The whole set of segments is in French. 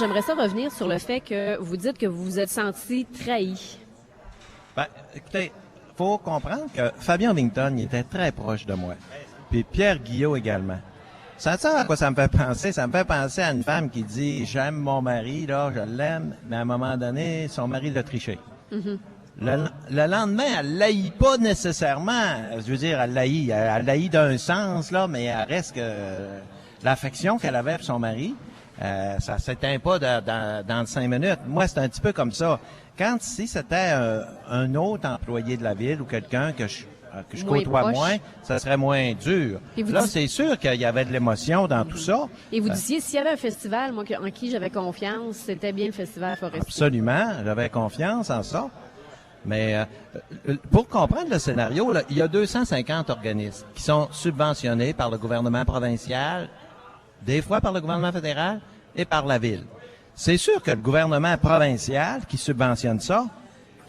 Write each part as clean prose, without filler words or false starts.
j'aimerais ça revenir sur le fait que vous dites que vous vous êtes senti trahi. Ben, écoutez, faut comprendre que Fabien Wington, il était très proche de moi. Puis Pierre Guillot également. Ça sert à quoi ça me fait penser? Ça me fait penser à une femme qui dit « J'aime mon mari, là, je l'aime, mais à un moment donné, son mari l'a triché. Le lendemain, elle l'haït pas nécessairement. Je veux dire, elle l'haït d'un sens, là, mais elle reste que l'affection qu'elle avait pour son mari, ça s'éteint pas dans 5 minutes. Moi, c'est un petit peu comme ça. Quand si c'était un autre employé de la ville ou quelqu'un que je côtoie moins, ça serait moins dur. Là, c'est sûr qu'il y avait de l'émotion dans tout ça. Et vous disiez, s'il y avait un festival, moi, en qui j'avais confiance, c'était bien le Festival Forestier. Absolument, j'avais confiance en ça. Mais pour comprendre le scénario, là, il y a 250 organismes qui sont subventionnés par le gouvernement provincial, des fois par le gouvernement fédéral et par la ville. C'est sûr que le gouvernement provincial qui subventionne ça,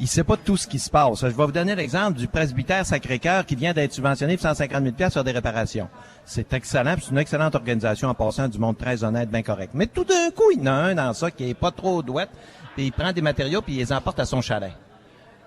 il sait pas tout ce qui se passe. Je vais vous donner l'exemple du presbytère Sacré-Cœur qui vient d'être subventionné pour 150 000 $ sur des réparations. C'est excellent, c'est une excellente organisation en passant du monde très honnête, bien correct. Mais tout d'un coup, il y en a un dans ça qui est pas trop douette, puis il prend des matériaux puis il les emporte à son chalet.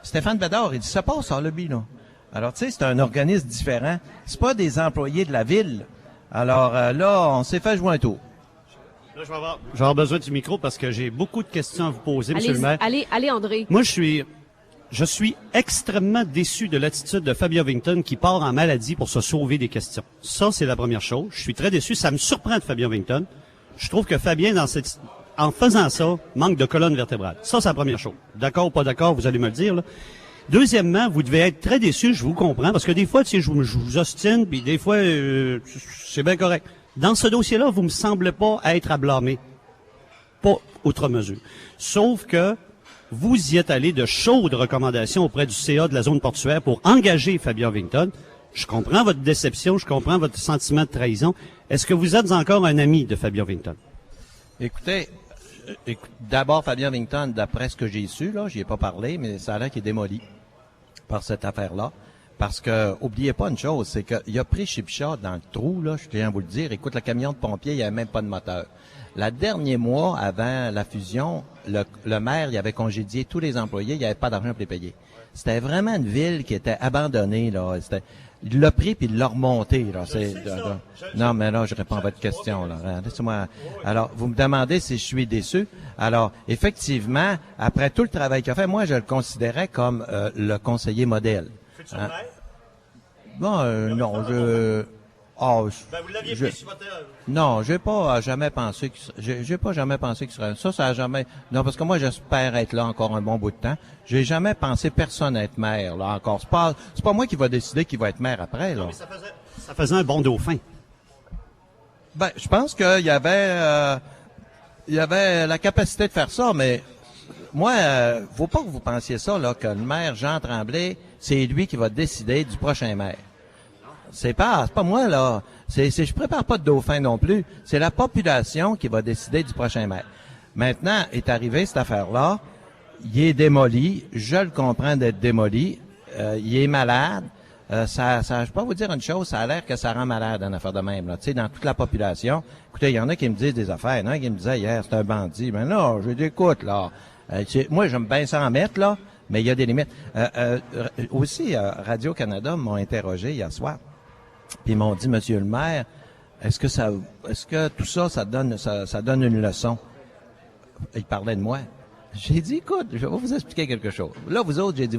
Stéphane Bédard, il dit, ça passe en lobby, là. Alors, tu sais, c'est un organisme différent. C'est pas des employés de la ville. Alors, là, on s'est fait jouer un tour. Là, je vais avoir besoin du micro parce que j'ai beaucoup de questions à vous poser, Monsieur le maire. Allez, André. Moi, je suis extrêmement déçu de l'attitude de Fabien Wington qui part en maladie pour se sauver des questions. Ça, c'est la première chose. Je suis très déçu. Ça me surprend de Fabien Wington. Je trouve que Fabien, en faisant ça, manque de colonne vertébrale. Ça, c'est la première chose. D'accord ou pas d'accord, vous allez me le dire, là. Deuxièmement, vous devez être très déçu, je vous comprends, parce que des fois, tu sais, je vous ostine, puis des fois, c'est bien correct. Dans ce dossier-là, vous me semblez pas être à blâmer. Pas outre mesure. Sauf que vous y êtes allé de chaudes recommandations auprès du CA de la zone portuaire pour engager Fabien Wington. Je comprends votre déception, je comprends votre sentiment de trahison. Est-ce que vous êtes encore un ami de Fabien Wington? Écoutez, d'abord, Fabien Wington, d'après ce que j'ai su, là, j'y ai pas parlé, mais ça a l'air qu'il est démoli par cette affaire-là. Parce que, oubliez pas une chose, c'est qu'il a pris Chipchat dans le trou, là, je tiens à vous le dire. Écoute, le camion de pompier, il n'y avait même pas de moteur. Le dernier mois, avant la fusion, le maire, il avait congédié tous les employés, il n'y avait pas d'argent pour les payer. C'était vraiment une ville qui était abandonnée, là. Il l'a pris puis il l'a remonté, là. Non, mais là, je réponds à votre question, là. Laissez-moi. Alors, vous me demandez si je suis déçu. Alors, effectivement, après tout le travail qu'il a fait, moi, je le considérais comme le conseiller modèle. Hein? Bon, non, vous l'aviez pris sur votre... Non, j'ai pas jamais pensé qu'il serait... Ça a jamais... Non, parce que moi, j'espère être là encore un bon bout de temps. J'ai jamais pensé personne être maire, là, encore. C'est pas moi qui va décider qui va être maire après, là. Non, mais ça faisait un bon dauphin. Ben, je pense qu'il y avait la capacité de faire ça, mais moi, faut pas que vous pensiez ça, là, que le maire Jean Tremblay, c'est lui qui va décider du prochain maire. C'est pas moi, là. Je prépare pas de dauphin non plus. C'est la population qui va décider du prochain maire. Maintenant, est arrivée cette affaire-là. Il est démoli. Je le comprends d'être démoli. Il est malade. Je peux vous dire une chose, ça a l'air que ça rend malade une affaire de même, là. Tu sais, dans toute la population. Écoutez, il y en a qui me disent des affaires. Il y en a qui me disaient hier, c'est un bandit. Mais là, je dis, écoute, là. Moi, j'aime bien s'en mettre, là. Mais il y a des limites. Aussi, Radio-Canada m'ont interrogé hier soir. Puis ils m'ont dit, Monsieur le maire, est-ce que tout ça, ça donne une leçon? Ils parlaient de moi. J'ai dit, écoute, je vais vous expliquer quelque chose. Là, vous autres, j'ai dit,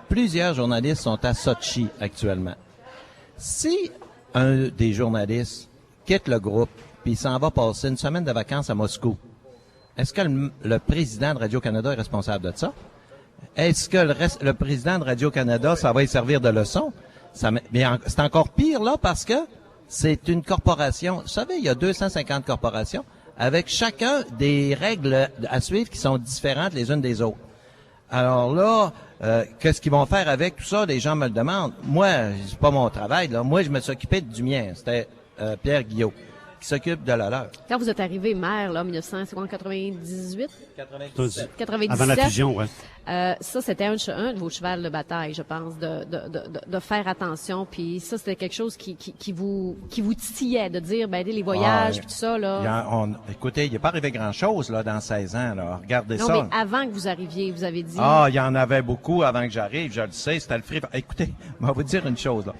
plusieurs journalistes sont à Sochi actuellement. Si un des journalistes quitte le groupe, puis il s'en va passer une semaine de vacances à Moscou, est-ce que le président de Radio-Canada est responsable de ça? Est-ce que le président de Radio-Canada, ça va y servir de leçon? Mais c'est encore pire, là, parce que c'est une corporation. Vous savez, il y a 250 corporations avec chacun des règles à suivre qui sont différentes les unes des autres. Alors là, qu'est-ce qu'ils vont faire avec tout ça? Les gens me le demandent. Moi, c'est pas mon travail, là. Moi, je me suis occupé du mien. C'était Pierre Guillot. qui s'occupent de la leur. Quand vous êtes arrivé maire, là, en 1998, 97, Avant la fusion, ouais. ça, c'était un de vos chevals de bataille, je pense, de faire attention. Puis ça, c'était quelque chose qui vous titillait, de dire, ben, les voyages, puis tout ça, là. Écoutez, il n'est pas arrivé grand-chose, là, dans 16 ans, là. Regardez Non, ça. mais avant que vous arriviez, vous avez dit... Ah, il y en avait beaucoup avant que j'arrive, je le sais, c'était le free. Écoutez, je vais vous dire une chose, là.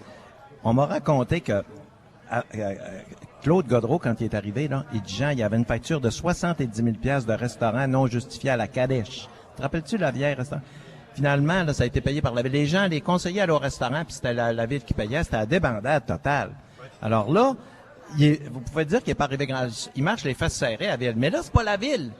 On m'a raconté que Claude Godreau, quand il est arrivé, là, il dit, Jean, il y avait une facture de 70 000 $ de restaurant non justifié à la Cadèche. Te rappelles-tu la vieille restaurant? Finalement, là, ça a été payé par la ville. Les gens, les conseillers allaient au restaurant, puis c'était la ville qui payait, c'était la débandade totale. Alors là, vous pouvez dire qu'il n'est pas arrivé grand... Il marche les fesses serrées à la ville. Mais là, c'est pas la ville.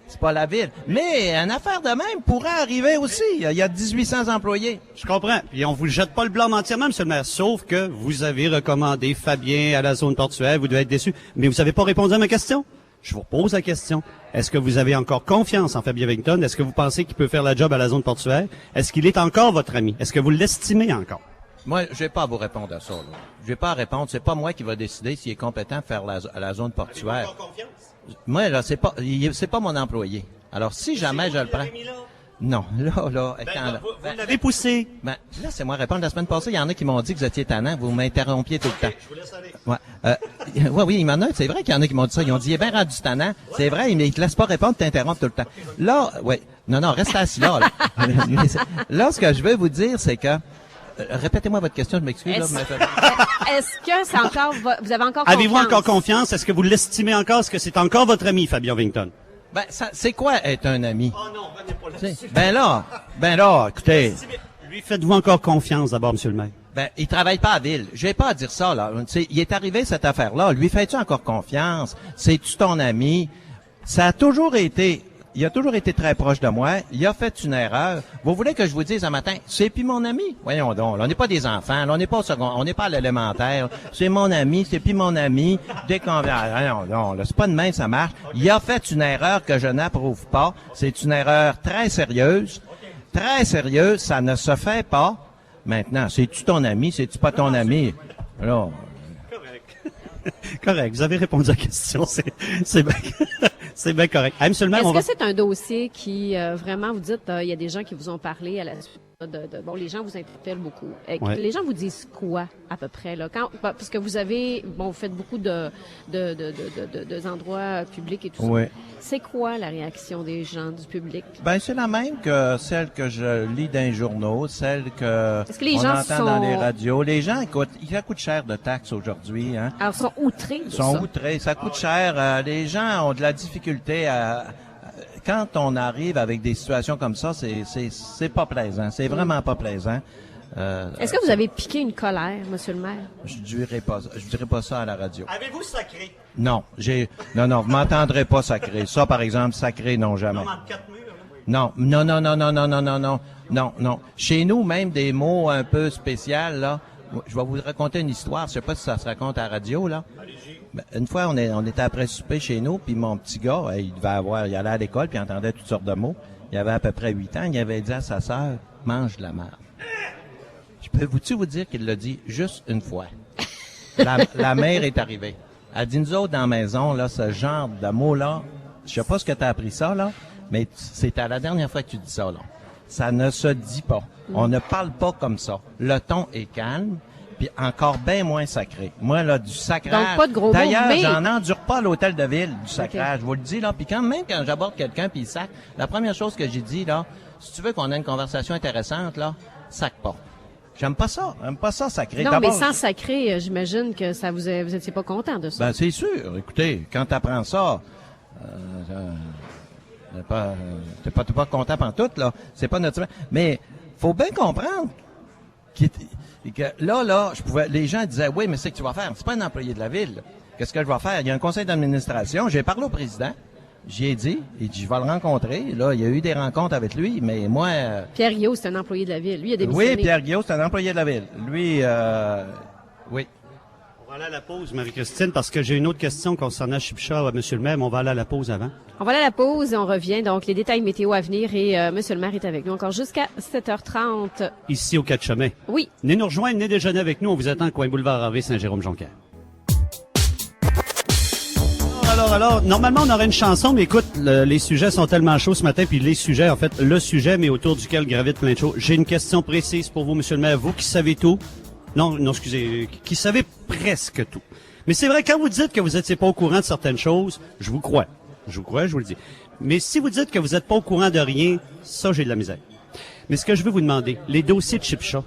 C'est pas la ville. Mais une affaire de même pourrait arriver aussi. Il y a 1800 employés. Je comprends. Puis on vous jette pas le blanc entièrement, monsieur le maire. Sauf que vous avez recommandé Fabien à la zone portuaire. Vous devez être déçu. Mais vous n'avez pas répondu à ma question. Je vous pose la question. Est-ce que vous avez encore confiance en Fabien Wington? Est-ce que vous pensez qu'il peut faire la job à la zone portuaire? Est-ce qu'il est encore votre ami? Est-ce que vous l'estimez encore? Moi, je vais pas à vous répondre à ça, là. Je vais pas à répondre. C'est pas moi qui va décider s'il est compétent de faire la zone portuaire. Moi, là, c'est pas mon employé. Alors, si jamais je le prends. Non, là, Vous l'avez poussé. Ben, laissez-moi répondre. La semaine passée, il y en a qui m'ont dit que vous étiez tannant, vous m'interrompiez tout le temps. Je vous laisse aller. Ouais. Oui, il m'en a. C'est vrai qu'il y en a qui m'ont dit ça. Ils ont dit, il est bien rendu tannant. C'est vrai, mais il te laisse pas répondre, t'interrompre tout le temps. Là, ouais. Non, reste assis là. Là, ce que je veux vous dire, c'est que, répétez-moi votre question, je m'excuse. Est-ce que c'est encore, vous avez encore confiance? Avez-vous encore confiance? Est-ce que vous l'estimez encore? Est-ce que c'est encore votre ami, Fabien Wington? Ben, c'est quoi être un ami? Oh non, venez pas là-dessus. Ben là, écoutez. Lui, faites-vous encore confiance d'abord, monsieur le maire? Ben, il travaille pas à ville. Je vais pas à dire ça, là. Il est arrivé cette affaire-là. Lui, fais-tu encore confiance? C'est-tu ton ami? Il a toujours été très proche de moi. Il a fait une erreur. Vous voulez que je vous dise un matin, c'est plus mon ami? Voyons donc. Là, on n'est pas des enfants. Là, on n'est pas au second, on n'est pas à l'élémentaire. C'est mon ami, c'est plus mon ami. Dès qu'on vient, non, là, c'est pas de même, ça marche. Il a fait une erreur que je n'approuve pas. C'est une erreur très sérieuse. Très sérieuse. Ça ne se fait pas. Maintenant, c'est-tu ton ami? C'est-tu pas ton ami? Alors, correct. Vous avez répondu à la question. C'est bien. C'est bien correct. Hey, monsieur le maire, Est-ce que c'est un dossier qui, vraiment, vous dites, il y a des gens qui vous ont parlé à la suite bon, les gens vous interpellent beaucoup. Ouais. Les gens vous disent quoi, à peu près, là? Parce que vous avez, vous faites beaucoup de endroits publics et tout oui. ça. C'est quoi la réaction des gens, du public? Ben, c'est la même que celle que je lis dans les journaux, celle que on entend dans les radios. Les gens, écoute, ça coûte cher de taxes aujourd'hui, hein. Alors, ils sont outrés de ça. Ils sont outrés, ça coûte cher. Les gens ont de la difficulté quand on arrive avec des situations comme ça, c'est pas plaisant. C'est vraiment pas plaisant. Est-ce que vous avez piqué une colère, monsieur le maire? Je dirais pas ça à la radio. avez-vous sacré? Non, non, vous m'entendrez pas sacré. Ça, par exemple, sacré, non, jamais. Non. Chez nous, même des mots un peu spéciaux, là. Je vais vous raconter une histoire. Je sais pas si ça se raconte à la radio, là. Ben, une fois, on était après souper chez nous, puis mon petit gars, il allait à l'école, puis il entendait toutes sortes de mots. Il avait à peu près 8 ans. Il avait dit à sa sœur, mange de la merde. Je peux vous dire qu'il l'a dit juste une fois. La mère est arrivée. Elle dit, nous autres, dans la maison, là, ce genre de mots-là, je sais pas ce que tu as appris ça, là, mais c'est à la dernière fois que tu dis ça, là. Ça ne se dit pas. On ne parle pas comme ça. Le ton est calme, puis encore bien moins sacré. Moi, là, du sacrage... Donc, pas de gros mots, D'ailleurs, mais... j'en endure pas à l'hôtel de ville, du sacrage. Okay. Je vous le dis, là. Puis quand j'aborde quelqu'un, puis il sacre, la première chose que j'ai dit, là, si tu veux qu'on ait une conversation intéressante, là, sacre pas. J'aime pas ça. J'aime pas ça, sacré. Non, mais sans sacré, j'imagine que ça vous étiez pas content de ça. Ben, c'est sûr. Écoutez, quand t'apprends ça, t'es pas content pantoute, là. C'est pas notre... Mais, faut bien comprendre que là, les gens disaient, oui, mais c'est que tu vas faire. C'est pas un employé de la ville. Qu'est-ce que je vais faire? Il y a un conseil d'administration. J'ai parlé au président. J'y ai dit, il dit, je vais le rencontrer. Là, il y a eu des rencontres avec lui, mais moi... Pierre Guillaume, c'est un employé de la ville. Lui, il a démissionné. Oui, Pierre Guillaume, c'est un employé de la ville. Lui, oui. On va aller à la pause, Marie-Christine, parce que j'ai une autre question concernant Chipcha à monsieur le maire, mais on va aller à la pause avant. On va aller à la pause et on revient. Donc, les détails météo à venir et monsieur le maire est avec nous encore jusqu'à 7h30. Ici, au 4 chemins. Oui. Venez nous rejoindre, venez déjeuner avec nous. On vous attend, coin boulevard Harvey, Saint-Jérôme-Jonquière. Alors, normalement, on aurait une chanson, mais écoute, les sujets sont tellement chauds ce matin, puis les sujets, en fait, le sujet, mais autour duquel gravite plein de choses. J'ai une question précise pour vous, monsieur le maire, vous qui savez tout. Non, excusez, qui savez presque tout. Mais c'est vrai, quand vous dites que vous n'étiez pas au courant de certaines choses, je vous crois. Je vous le dis. Mais si vous dites que vous n'êtes pas au courant de rien, ça, j'ai de la misère. Mais ce que je veux vous demander, les dossiers de Chipcha,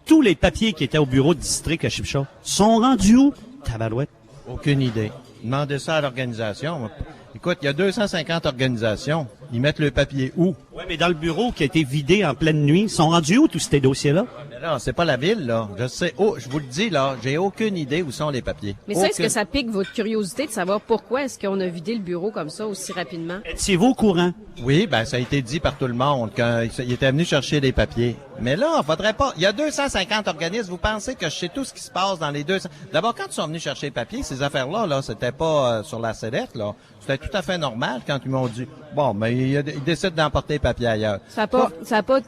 tous les papiers qui étaient au bureau de district à Chipcha, sont rendus où, tabarouette? Aucune idée. Demandez ça à l'organisation. Écoute, il y a 250 organisations. Ils mettent le papier où? Oui, mais dans le bureau qui a été vidé en pleine nuit, sont rendus où tous ces dossiers-là? Mais là, c'est pas la ville, là. Je sais. Oh, je vous le dis, là, j'ai aucune idée où sont les papiers. Mais ça, est-ce que ça pique votre curiosité de savoir pourquoi est-ce qu'on a vidé le bureau comme ça aussi rapidement? Étiez-vous au courant? Oui, ben ça a été dit par tout le monde quand il était venu chercher les papiers. Mais là, faudrait pas. Il y a 250 organismes. Vous pensez que je sais tout ce qui se passe dans les 200? D'abord, quand ils sont venus chercher les papiers, ces affaires-là, là, c'était pas sur la sellette, là. C'était tout à fait normal quand ils m'ont dit, bon, mais ils décident d'emporter les papiers ailleurs. Ça a pas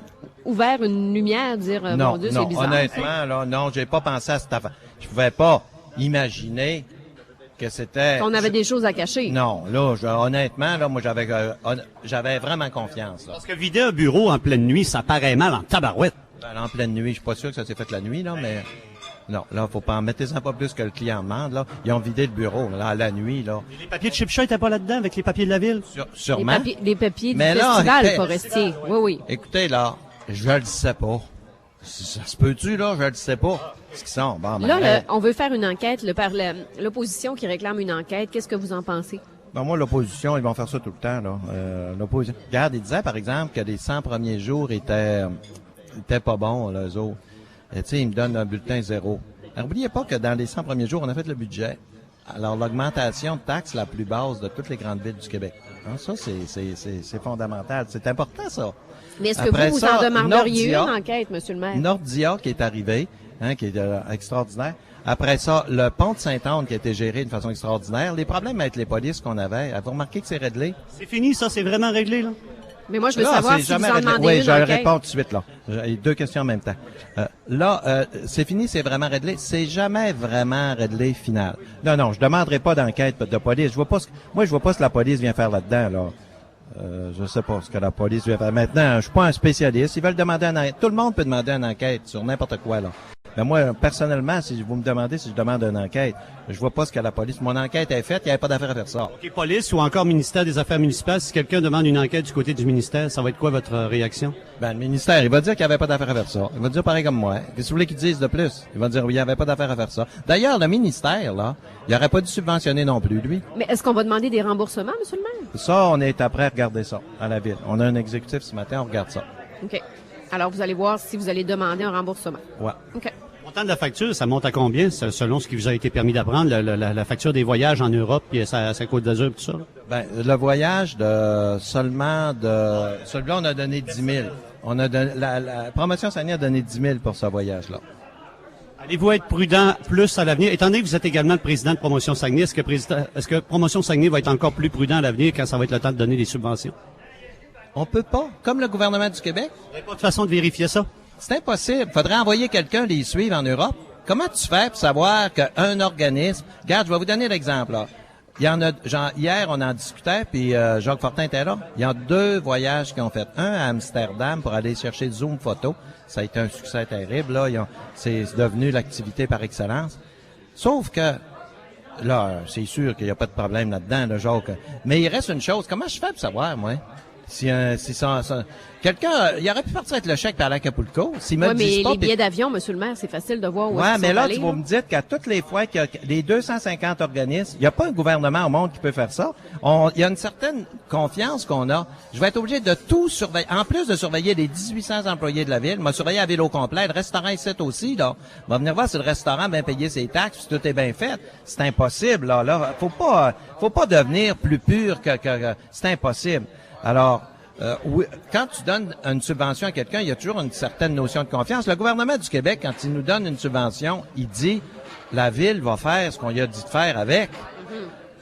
ouvert une lumière, dire, mon Dieu, c'est bizarre. Honnêtement, là, non, j'ai pas pensé à cette affaire. Je pouvais pas imaginer que c'était... Qu'on avait des choses à cacher. Non, là, honnêtement, là, moi, j'avais vraiment confiance, là. Parce que vider un bureau en pleine nuit, ça paraît mal en tabarouette. Ben, en pleine nuit, je suis pas sûr que ça s'est fait la nuit, là, mais... Non, là, faut pas en mettre ça pas plus que le client demande, là. Ils ont vidé le bureau, là, la nuit, là. Et les papiers de Chipcha étaient pas là-dedans avec les papiers de la ville? Sûrement. Les papiers du Mais là, festival forestier. Oui. Écoutez, là, je le sais pas. Ça se peut-tu, là? Je le sais pas. Ce qu'ils sont. Bon, ben, là, on veut faire une enquête, par l'opposition qui réclame une enquête. Qu'est-ce que vous en pensez? Ben, moi, l'opposition, ils vont faire ça tout le temps, là. L'opposition. Regarde, ils disaient, par exemple, que les 100 premiers jours étaient pas bons, là, eux autres. Tu sais, ils me donnent un bulletin 0. Alors, n'oubliez pas que dans les 100 premiers jours, on a fait le budget. Alors, l'augmentation de taxes la plus basse de toutes les grandes villes du Québec. Hein, ça, c'est fondamental. C'est important, ça. Mais est-ce que vous en demanderiez une enquête, monsieur le maire? Nordia qui est arrivé, hein, qui est extraordinaire. Après ça, le pont de Sainte-Anne qui a été géré d'une façon extraordinaire. Les problèmes avec les polices qu'on avait, avez-vous remarqué que c'est réglé? C'est fini, ça, c'est vraiment réglé, là? Mais moi, je veux savoir si vous en demandez oui, une je enquête. réponds tout de suite, là. J'ai deux questions en même temps. C'est fini, c'est vraiment réglé. C'est jamais vraiment réglé final. Non, je demanderai pas d'enquête de police. Je vois pas ce que la police vient faire là-dedans, là. Je sais pas ce que la police vient faire. Maintenant, je suis pas un spécialiste. Ils veulent demander une enquête. Tout le monde peut demander une enquête sur n'importe quoi, là. Mais moi, personnellement, si vous me demandez si je demande une enquête, je vois pas ce que la police... Mon enquête est faite, il n'y avait pas d'affaire à faire ça. OK, police ou encore ministère des Affaires municipales, si quelqu'un demande une enquête du côté du ministère, ça va être quoi votre réaction? Ben, le ministère, il va dire qu'il n'y avait pas d'affaire à faire ça. Il va dire pareil comme moi. Qu'est-ce que vous voulez qu'ils disent de plus? Il va dire oui, il n'y avait pas d'affaire à faire ça. D'ailleurs, le ministère, là, il n'aurait pas dû subventionner non plus, lui. Mais est-ce qu'on va demander des remboursements, monsieur le maire? Ça, on est après à regarder ça, à la ville. On a un exécutif ce matin, on regarde ça. OK. Alors, vous allez voir si vous allez demander un remboursement. Ouais. OK. Le montant de la facture, ça monte à combien, selon ce qui vous a été permis d'apprendre, la facture des voyages en Europe, puis sa Côte d'Azur, tout ça? Là? Ben, le voyage celui-là, on a donné 10 000. On a donné, la promotion Saguenay a donné 10 000 pour ce voyage-là. Allez-vous être prudent plus à l'avenir? Étant donné que vous êtes également le président de Promotion Saguenay, est-ce que Promotion Saguenay va être encore plus prudent à l'avenir quand ça va être le temps de donner des subventions? On peut pas, comme le gouvernement du Québec. Il n'y a pas de façon de vérifier ça? C'est impossible. Faudrait envoyer quelqu'un les suivre en Europe. Comment tu fais pour savoir qu'un organisme... Regarde, je vais vous donner l'exemple, là. Il y en a, hier, on en discutait, puis Jacques Fortin était là. Il y a 2 voyages qu'ils ont fait. Un à Amsterdam pour aller chercher Zoom Photo. Ça a été un succès terrible, là. C'est devenu l'activité par excellence. Sauf que, là, c'est sûr qu'il n'y a pas de problème là-dedans, là, Jacques. Mais il reste une chose. Comment je fais pour savoir, moi? Si quelqu'un, il aurait pu partir avec le chèque par l'Acapulco. S'il me mais dit pas, les billets d'avion, monsieur le maire, c'est facile de voir où ouais, ils mais sont là, allés, tu vas me dire qu'à toutes les fois qu'il y a les 250 organismes, il n'y a pas un gouvernement au monde qui peut faire ça. Il y a une certaine confiance qu'on a. Je vais être obligé de tout surveiller. En plus de surveiller les 1800 employés de la ville, m'a surveillé la ville au complet, le restaurant ici aussi, là. Va venir voir si le restaurant a bien payé ses taxes, si tout est bien fait. C'est impossible, là. Là, faut pas devenir plus pur que c'est impossible. Alors, oui, quand tu donnes une subvention à quelqu'un, il y a toujours une certaine notion de confiance. Le gouvernement du Québec, quand il nous donne une subvention, il dit la ville va faire ce qu'on lui a dit de faire avec.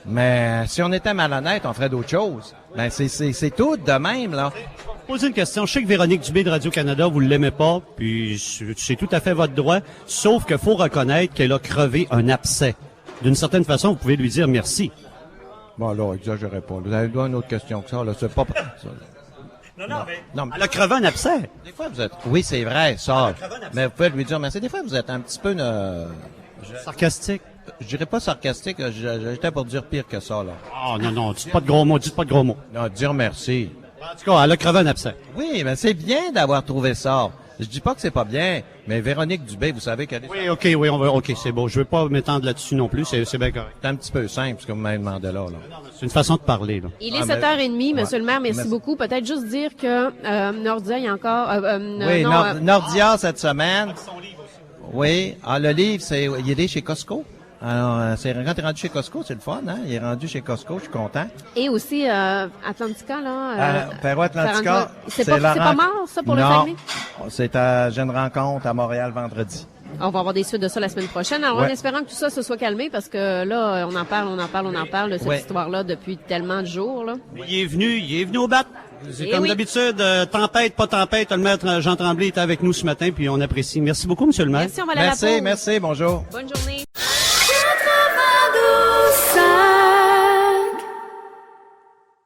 Mais si on était malhonnête, on ferait d'autres choses. Ben c'est tout de même, là. Je vais vous poser une question. Je sais que Véronique Dubé de Radio-Canada, vous ne l'aimez pas, puis c'est tout à fait votre droit, sauf qu'il faut reconnaître qu'elle a crevé un abcès. D'une certaine façon, vous pouvez lui dire merci. Bon, là, exagérez pas. Vous avez une autre question que ça, là. C'est pas... Ça, Non, elle a crevé un abcès. des fois, vous êtes... Oui, c'est vrai, ça. Mais vous pouvez lui dire merci. Des fois, vous êtes un petit peu... Sarcastique. Je dirais pas sarcastique, j'étais pour dire pire que ça, là. Oh, non, dites pas de gros mots, dites pas de gros mots. Non, dire merci. En tout cas, elle a crevé un abcès. Oui, mais c'est bien d'avoir trouvé ça. Je dis pas que c'est pas bien, mais Véronique Dubé, vous savez qu'elle est... Oui, OK, c'est beau. Je veux pas m'étendre là-dessus non plus, c'est bien correct. C'est un petit peu simple, ce que vous m'avez demandé là. C'est une façon de parler, là. Il est 7h30, Monsieur le maire, merci beaucoup. Peut-être juste dire que Nordia, il y a encore... oui, Nordia, cette semaine. Oui, le livre, il est chez Costco. Alors, quand il est rendu chez Costco, c'est le fun, hein? Il est rendu chez Costco, je suis content. Et aussi Atlantica, là. Perro Atlantica, c'est pas mort, ça, pour le Saguenay? C'est à Jeune Rencontre à Montréal vendredi. On va avoir des suites de ça la semaine prochaine. Alors, en espérant que tout ça se soit calmé, parce que là, on en parle de cette histoire-là depuis tellement de jours, là. Il est venu au bat. C'est comme d'habitude, tempête, pas tempête, le maître Jean Tremblay est avec nous ce matin, puis on apprécie. Merci beaucoup, Monsieur le maire. Merci, on va aller à la pause. Merci, bonjour. Bonne journée.